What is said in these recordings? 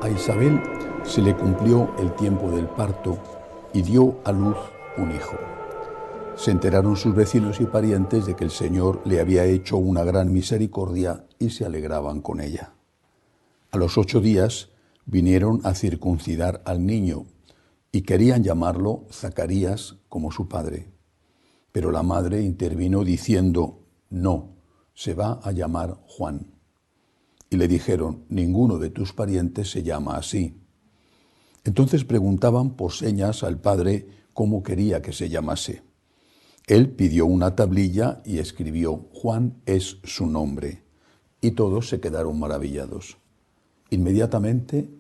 A Isabel se le cumplió el tiempo del parto y dio a luz un hijo. Se enteraron sus vecinos y parientes de que el Señor le había hecho una gran misericordia y se alegraban con ella. A los 8 días vinieron a circuncidar al niño y querían llamarlo Zacarías como su padre. Pero la madre intervino diciendo: no, se va a llamar Juan. Y le dijeron: ninguno de tus parientes se llama así. Entonces preguntaban por señas al padre cómo quería que se llamase. Él pidió una tablilla y escribió: Juan es su nombre. Y todos se quedaron maravillados. Inmediatamente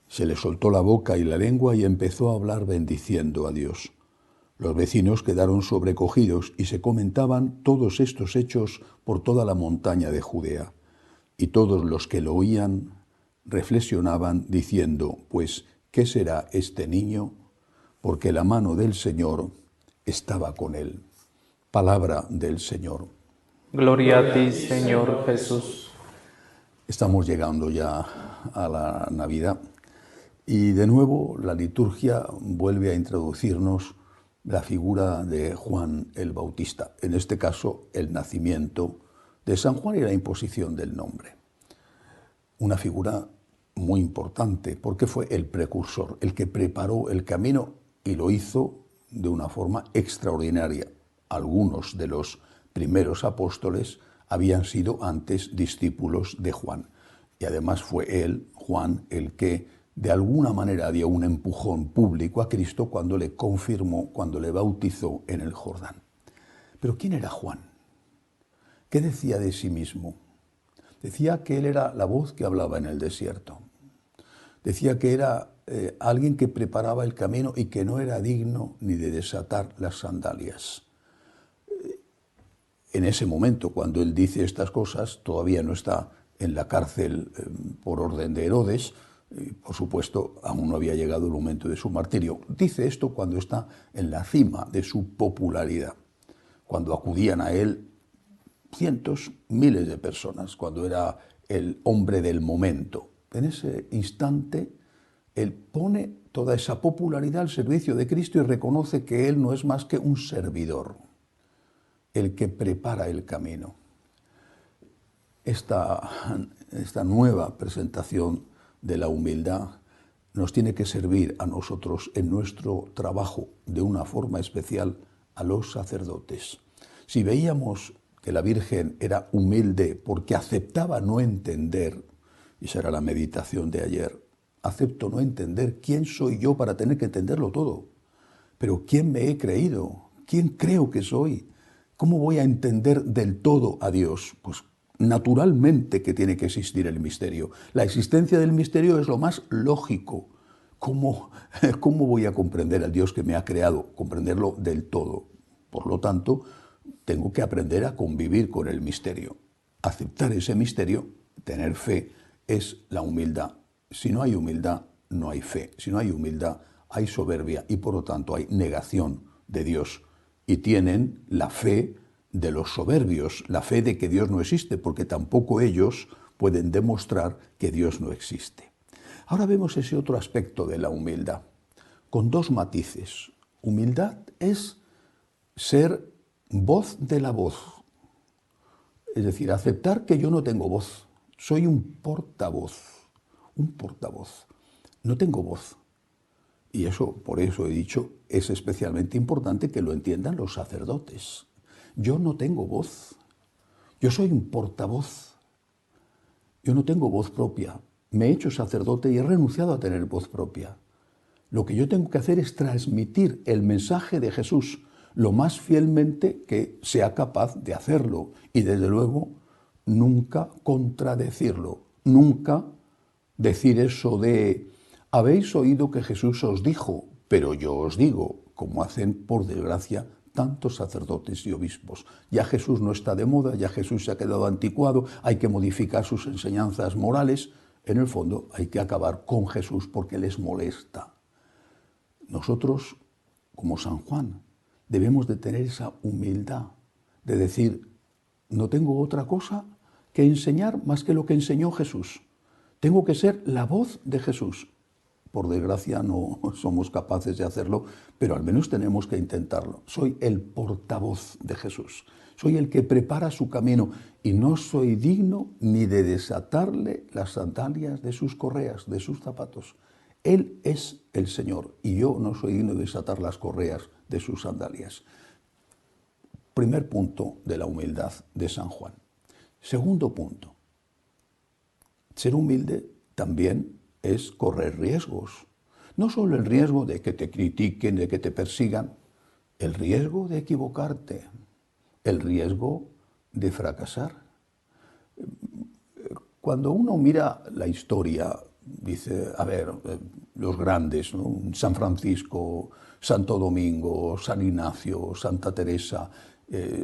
se le soltó la boca y la lengua y empezó a hablar bendiciendo a Dios. Los vecinos quedaron sobrecogidos y se comentaban todos estos hechos por toda la montaña de Judea. Y todos los que lo oían reflexionaban diciendo: pues, ¿qué será este niño? Porque la mano del Señor estaba con él. Palabra del Señor. Gloria a ti, Señor Jesús. Estamos llegando ya a la Navidad y de nuevo la liturgia vuelve a introducirnos la figura de Juan el Bautista, en este caso el nacimiento de San Juan y la imposición del nombre. Una figura muy importante porque fue el precursor, el que preparó el camino y lo hizo de una forma extraordinaria. Algunos de los primeros apóstoles habían sido antes discípulos de Juan. Y además fue él, Juan, el que de alguna manera dio un empujón público a Cristo cuando le confirmó, cuando le bautizó en el Jordán. Pero ¿quién era Juan? ¿Qué decía de sí mismo? Decía que él era la voz que hablaba en el desierto. Decía que era alguien que preparaba el camino y que no era digno ni de desatar las sandalias. En ese momento, cuando él dice estas cosas, todavía no está en la cárcel por orden de Herodes. Por supuesto, aún no había llegado el momento de su martirio. Dice esto cuando está en la cima de su popularidad, cuando acudían a él cientos, miles de personas, cuando era el hombre del momento. En ese instante, él pone toda esa popularidad al servicio de Cristo y reconoce que él no es más que un servidor, el que prepara el camino. Esta nueva presentación de la humildad nos tiene que servir a nosotros en nuestro trabajo de una forma especial a los sacerdotes. Si veíamos que la Virgen era humilde porque aceptaba no entender, y esa era la meditación de ayer, acepto no entender quién soy yo para tener que entenderlo todo, pero quién me he creído, quién creo que soy. ¿Cómo voy a entender del todo a Dios? Pues naturalmente que tiene que existir el misterio. La existencia del misterio es lo más lógico. ¿Cómo voy a comprender al Dios que me ha creado? Comprenderlo del todo. Por lo tanto, tengo que aprender a convivir con el misterio. Aceptar ese misterio, tener fe, es la humildad. Si no hay humildad, no hay fe. Si no hay humildad, hay soberbia y por lo tanto hay negación de Dios. Y tienen la fe de los soberbios, la fe de que Dios no existe, porque tampoco ellos pueden demostrar que Dios no existe. Ahora vemos ese otro aspecto de la humildad, con dos matices. Humildad es ser voz de la voz, es decir, aceptar que yo no tengo voz, soy un portavoz, no tengo voz. Y eso, por eso he dicho, es especialmente importante que lo entiendan los sacerdotes. Yo no tengo voz, yo soy un portavoz, yo no tengo voz propia. Me he hecho sacerdote y he renunciado a tener voz propia. Lo que yo tengo que hacer es transmitir el mensaje de Jesús lo más fielmente que sea capaz de hacerlo. Y desde luego, nunca contradecirlo, nunca decir eso de: habéis oído que Jesús os dijo, pero yo os digo, como hacen, por desgracia, tantos sacerdotes y obispos. Ya Jesús no está de moda, ya Jesús se ha quedado anticuado, hay que modificar sus enseñanzas morales. En el fondo hay que acabar con Jesús porque les molesta. Nosotros, como San Juan, debemos de tener esa humildad de decir: no tengo otra cosa que enseñar más que lo que enseñó Jesús. Tengo que ser la voz de Jesús. Por desgracia no somos capaces de hacerlo, pero al menos tenemos que intentarlo. Soy el portavoz de Jesús. Soy el que prepara su camino y no soy digno ni de desatarle las sandalias de sus correas, de sus zapatos. Él es el Señor y yo no soy digno de desatar las correas de sus sandalias. Primer punto de la humildad de San Juan. Segundo punto. Ser humilde también es correr riesgos. No solo el riesgo de que te critiquen, de que te persigan, el riesgo de equivocarte, el riesgo de fracasar. Cuando uno mira la historia, dice, a ver, los grandes, ¿no? San Francisco, Santo Domingo, San Ignacio, Santa Teresa,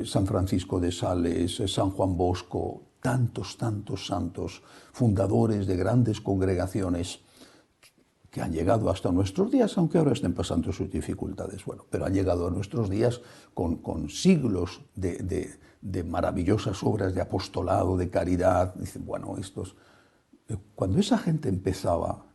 San Francisco de Sales, San Juan Bosco, tantos santos, fundadores de grandes congregaciones que han llegado hasta nuestros días, aunque ahora estén pasando sus dificultades. Bueno, pero han llegado a nuestros días con siglos de maravillosas obras de apostolado, de caridad. Dicen, bueno, cuando esa gente empezaba,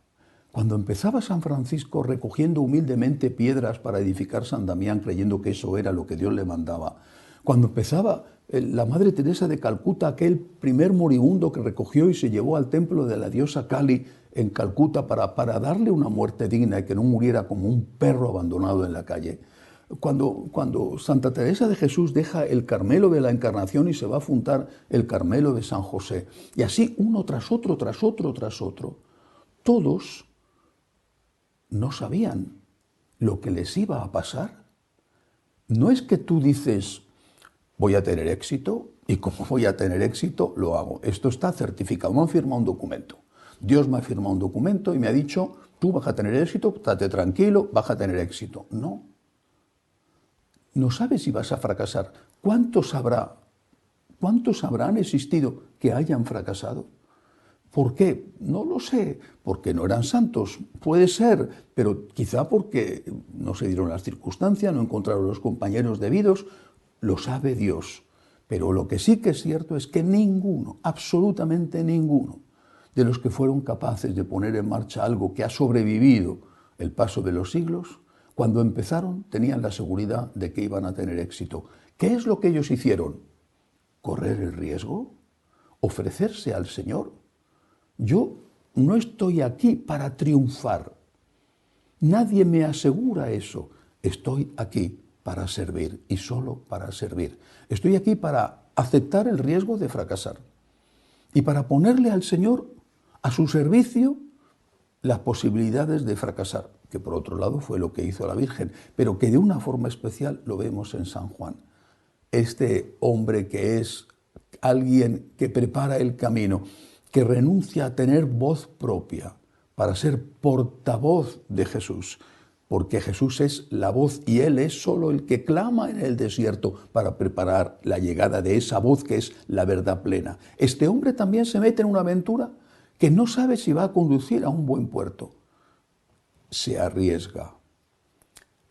cuando empezaba San Francisco recogiendo humildemente piedras para edificar San Damián, creyendo que eso era lo que Dios le mandaba, cuando empezaba la Madre Teresa de Calcuta, aquel primer moribundo que recogió y se llevó al templo de la diosa Kali en Calcuta para darle una muerte digna y que no muriera como un perro abandonado en la calle. Cuando Santa Teresa de Jesús deja el Carmelo de la Encarnación y se va a fundar el Carmelo de San José, y así uno tras otro, todos no sabían lo que les iba a pasar. No es que tú dices, voy a tener éxito, y como voy a tener éxito, lo hago. Esto está certificado, me han firmado un documento. Dios me ha firmado un documento y me ha dicho, tú vas a tener éxito, estate tranquilo, vas a tener éxito. No. No sabes si vas a fracasar. ¿Cuántos habrán existido que hayan fracasado? ¿Por qué? No lo sé. Porque no eran santos. Puede ser, pero quizá porque no se dieron las circunstancias, no encontraron los compañeros debidos. Lo sabe Dios. Pero lo que sí que es cierto es que ninguno, absolutamente ninguno, de los que fueron capaces de poner en marcha algo que ha sobrevivido el paso de los siglos, cuando empezaron tenían la seguridad de que iban a tener éxito. ¿Qué es lo que ellos hicieron? ¿Correr el riesgo? ¿Ofrecerse al Señor? Yo no estoy aquí para triunfar. Nadie me asegura eso. Estoy aquí para servir y solo para servir. Estoy aquí para aceptar el riesgo de fracasar y para ponerle al Señor a su servicio las posibilidades de fracasar, que por otro lado fue lo que hizo la Virgen, pero que de una forma especial lo vemos en San Juan. Este hombre que es alguien que prepara el camino, que renuncia a tener voz propia para ser portavoz de Jesús, porque Jesús es la voz y Él es solo el que clama en el desierto para preparar la llegada de esa voz que es la verdad plena. Este hombre también se mete en una aventura que no sabe si va a conducir a un buen puerto. Se arriesga.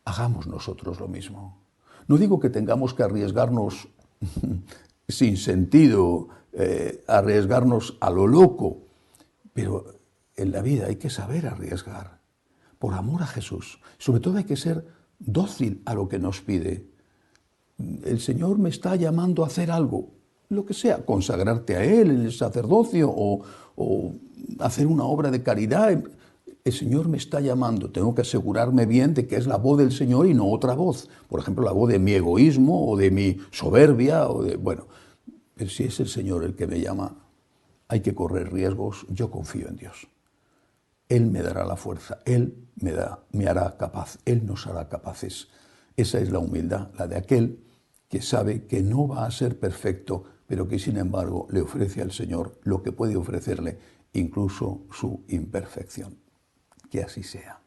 Hagamos nosotros lo mismo. No digo que tengamos que arriesgarnos sin sentido, arriesgarnos a lo loco, pero en la vida hay que saber arriesgar por amor a Jesús. Sobre todo hay que ser dócil a lo que nos pide. El Señor me está llamando a hacer algo, lo que sea, consagrarte a Él en el sacerdocio o hacer una obra de caridad. El Señor me está llamando, tengo que asegurarme bien de que es la voz del Señor y no otra voz. Por ejemplo, la voz de mi egoísmo o de mi soberbia. Pero si es el Señor el que me llama, hay que correr riesgos. Yo confío en Dios. Él me dará la fuerza, Él me hará capaz, Él nos hará capaces. Esa es la humildad, la de aquel que sabe que no va a ser perfecto, pero que sin embargo le ofrece al Señor lo que puede ofrecerle, incluso su imperfección. Que así sea.